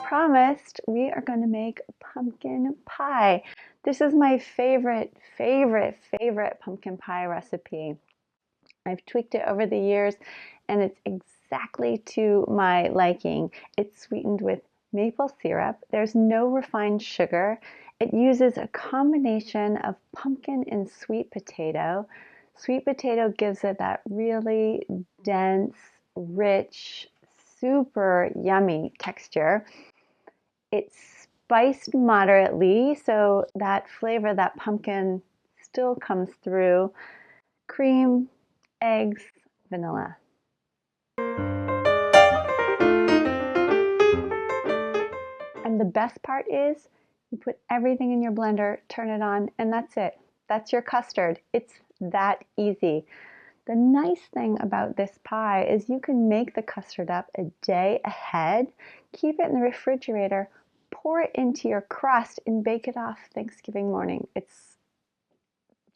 promised, we are going to make pumpkin pie. This is my favorite pumpkin pie recipe. I've tweaked it over the years and it's exactly to my liking. It's sweetened with maple syrup. There's no refined sugar. It uses a combination of pumpkin and sweet potato. Sweet potato gives it that really dense, rich, super yummy texture. It's spiced moderately, so that flavor, that pumpkin still comes through. Cream, eggs, vanilla. And the best part is you put everything in your blender, turn it on, and that's it. That's your custard. It's that easy. The nice thing about this pie is you can make the custard up a day ahead, keep it in the refrigerator, pour it into your crust, and bake it off Thanksgiving morning. It's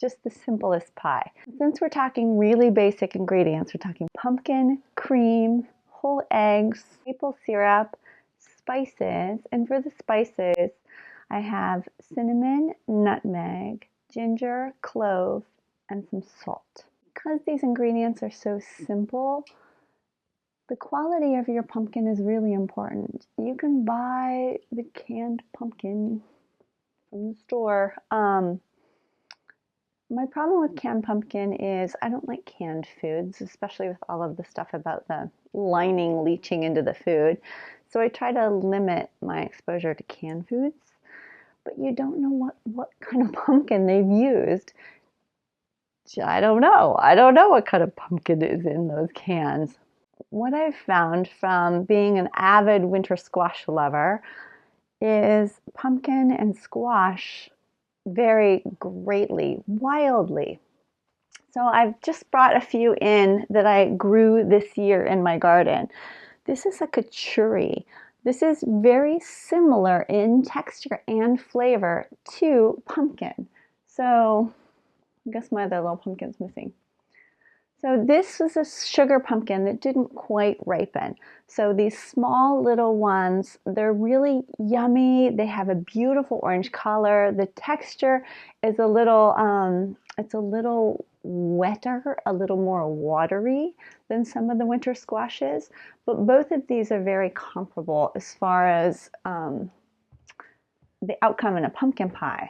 just the simplest pie. Since we're talking really basic ingredients, we're talking pumpkin, cream, whole eggs, maple syrup, spices, and for the spices, I have cinnamon, nutmeg, ginger, clove, and some salt. Because these ingredients are so simple, the quality of your pumpkin is really important. You can buy the canned pumpkin from the store. My problem with canned pumpkin is I don't like canned foods, especially with all of the stuff about the lining leaching into the food. So I try to limit my exposure to canned foods, but you don't know what kind of pumpkin they've used. I don't know. I don't know what kind of pumpkin is in those cans. What I've found from being an avid winter squash lover is pumpkin and squash vary greatly, wildly. So I've just brought a few in that I grew this year in my garden. This is a kachuri. This is very similar in texture and flavor to pumpkin. So I guess my other little pumpkin's missing. So this was a sugar pumpkin that didn't quite ripen. So these small little ones, they're really yummy. They have a beautiful orange color. The texture is a little, it's a little wetter, a little more watery than some of the winter squashes. But both of these are very comparable as far as the outcome in a pumpkin pie.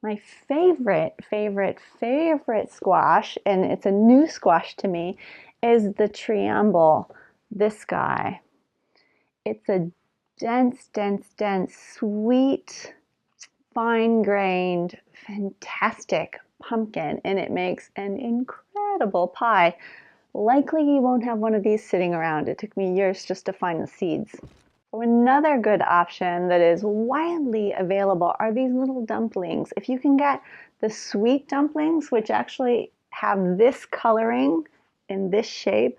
My favorite squash, and it's a new squash to me, is the Triamble, this guy. It's a dense, sweet, fine-grained, fantastic pumpkin, and it makes an incredible pie. Likely you won't have one of these sitting around. It took me years just to find the seeds. Another good option that is widely available are these little dumplings. If you can get the sweet dumplings, which actually have this coloring in this shape,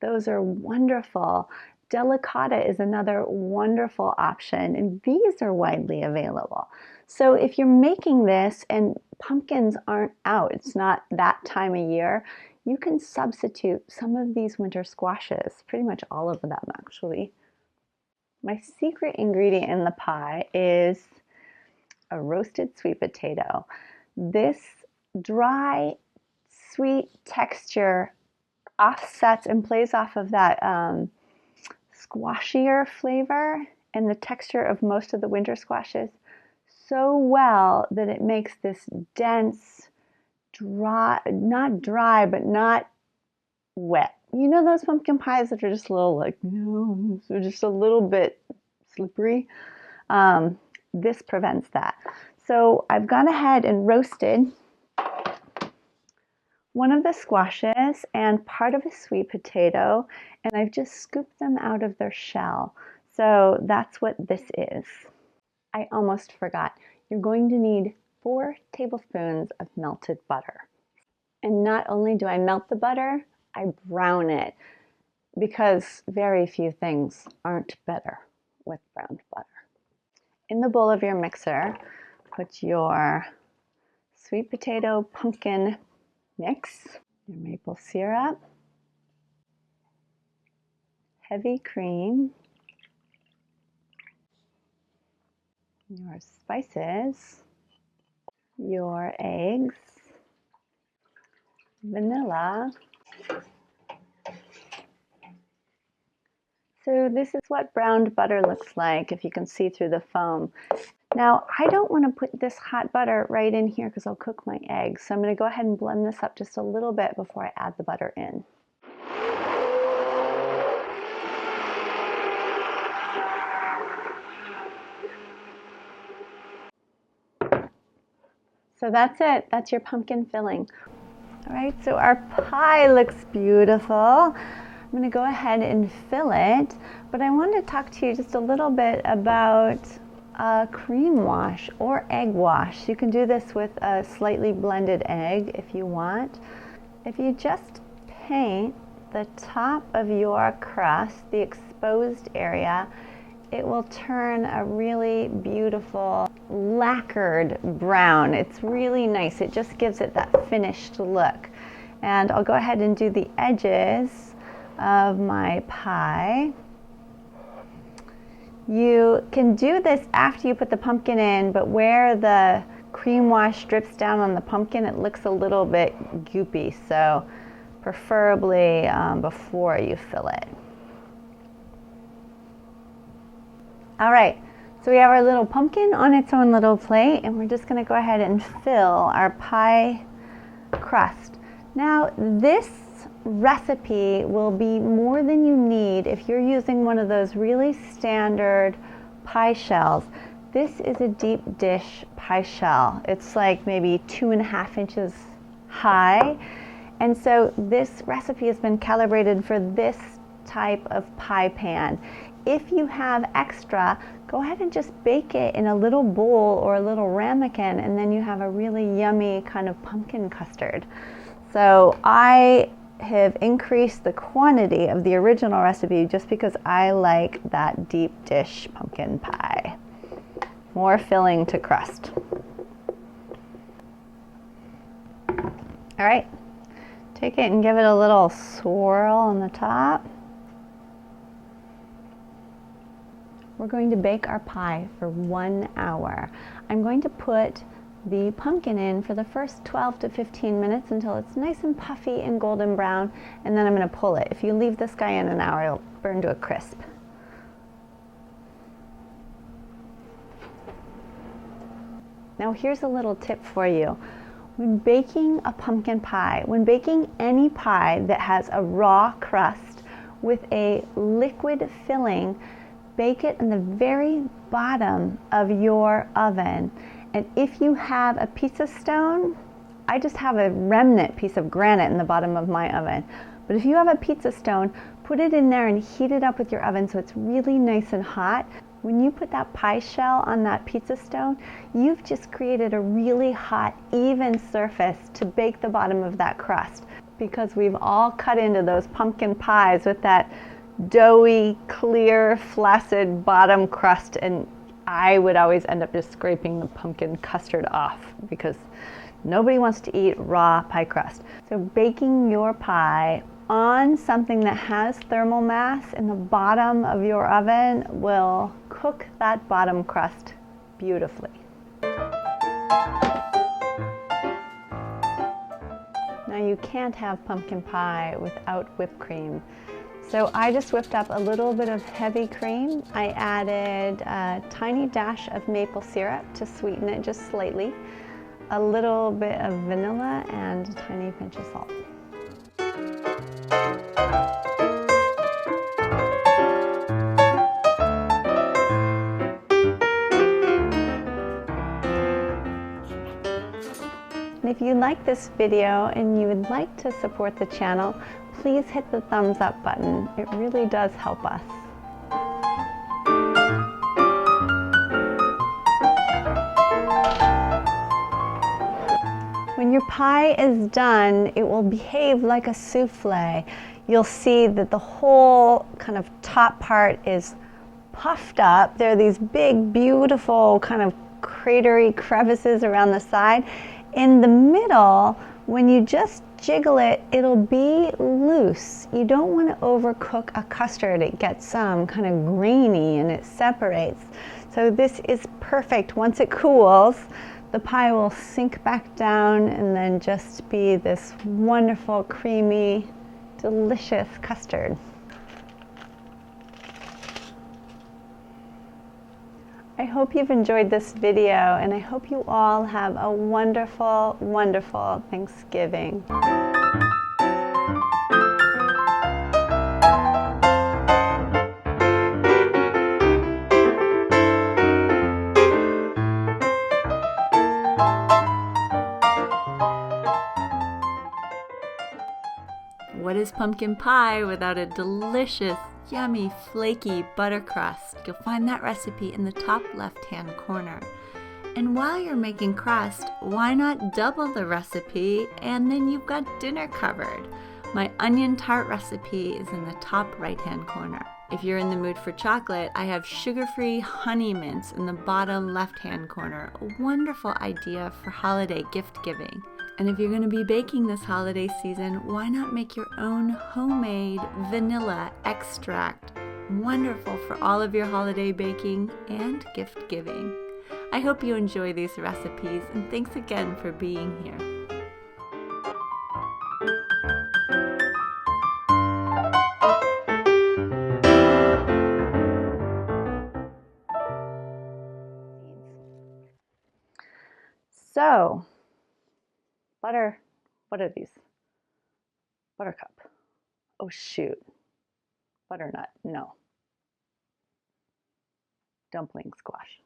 those are wonderful. Delicata is another wonderful option, and these are widely available. So if you're making this and pumpkins aren't out, it's not that time of year, you can substitute some of these winter squashes, pretty much all of them actually. My secret ingredient in the pie is a roasted sweet potato. This dry, sweet texture offsets and plays off of that squashier flavor and the texture of most of the winter squashes so well that it makes this dense, dry, not dry, but not wet. You know those pumpkin pies that are just a little like, no, they're just a little bit slippery? This prevents that. So I've gone ahead and roasted one of the squashes and part of a sweet potato, and I've just scooped them out of their shell. So that's what this is. I almost forgot. You're going to need 4 tablespoons of melted butter. And not only do I melt the butter, I brown it, because very few things aren't better with browned butter. In the bowl of your mixer, put your sweet potato pumpkin mix, your maple syrup, heavy cream, your spices, your eggs, vanilla. So this is what browned butter looks like, if you can see through the foam. Now, I don't want to put this hot butter right in here because I'll cook my eggs. So I'm going to go ahead and blend this up just a little bit before I add the butter in. So that's it. That's your pumpkin filling. All right, so our pie looks beautiful. I'm going to go ahead and fill it, but I want to talk to you just a little bit about cream wash or egg wash. You can do this with a slightly blended egg if you want. If you just paint the top of your crust, the exposed area, it will turn a really beautiful lacquered brown. It's really nice. It just gives it that finished look. And I'll go ahead and do the edges of my pie. You can do this after you put the pumpkin in, but where the cream wash drips down on the pumpkin, it looks a little bit goopy, so preferably before you fill it. All right, so we have our little pumpkin on its own little plate, and we're just going to go ahead and fill our pie crust. Now, this recipe will be more than you need if you're using one of those really standard pie shells. This is a deep dish pie shell. It's like maybe 2.5 inches high. And so this recipe has been calibrated for this type of pie pan. If you have extra, go ahead and just bake it in a little bowl or a little ramekin, and then you have a really yummy kind of pumpkin custard. So I have increased the quantity of the original recipe just because I like that deep dish pumpkin pie. More filling to crust. All right, take it and give it a little swirl on the top. We're going to bake our pie for 1 hour. I'm going to put the pumpkin in for the first 12 to 15 minutes until it's nice and puffy and golden brown, and then I'm going to pull it. If you leave this guy in an hour, it'll burn to a crisp. Now here's a little tip for you. When baking a pumpkin pie, when baking any pie that has a raw crust with a liquid filling, bake it in the very bottom of your oven. And if you have a pizza stone, I just have a remnant piece of granite in the bottom of my oven. But if you have a pizza stone, put it in there and heat it up with your oven so it's really nice and hot. When you put that pie shell on that pizza stone, you've just created a really hot, even surface to bake the bottom of that crust. Because we've all cut into those pumpkin pies with that doughy, clear, flaccid bottom crust, and I would always end up just scraping the pumpkin custard off because nobody wants to eat raw pie crust. So baking your pie on something that has thermal mass in the bottom of your oven will cook that bottom crust beautifully. Now you can't have pumpkin pie without whipped cream. So I just whipped up a little bit of heavy cream. I added a tiny dash of maple syrup to sweeten it just slightly, a little bit of vanilla, and a tiny pinch of salt. And if you like this video and you would like to support the channel, please hit the thumbs up button. It really does help us. When your pie is done, it will behave like a souffle. You'll see that the whole kind of top part is puffed up. There are these big, beautiful kind of cratery crevices around the side. In the middle, when you just jiggle it, it'll be loose. You don't want to overcook a custard. It gets kind of grainy and it separates. So this is perfect. Once it cools, the pie will sink back down and then just be this wonderful, creamy, delicious custard. I hope you've enjoyed this video, and I hope you all have a wonderful, wonderful Thanksgiving. What is pumpkin pie without a delicious, yummy, flaky butter crust? You'll find that recipe in the top left-hand corner. And while you're making crust, why not double the recipe and then you've got dinner covered? My onion tart recipe is in the top right-hand corner. If you're in the mood for chocolate, I have sugar-free honey mints in the bottom left-hand corner. A wonderful idea for holiday gift giving. And if you're going to be baking this holiday season, why not make your own homemade vanilla extract? Wonderful for all of your holiday baking and gift giving. I hope you enjoy these recipes, and thanks again for being here. So, butter, what are these? Buttercup. Oh shoot. Butternut, no. Dumpling squash.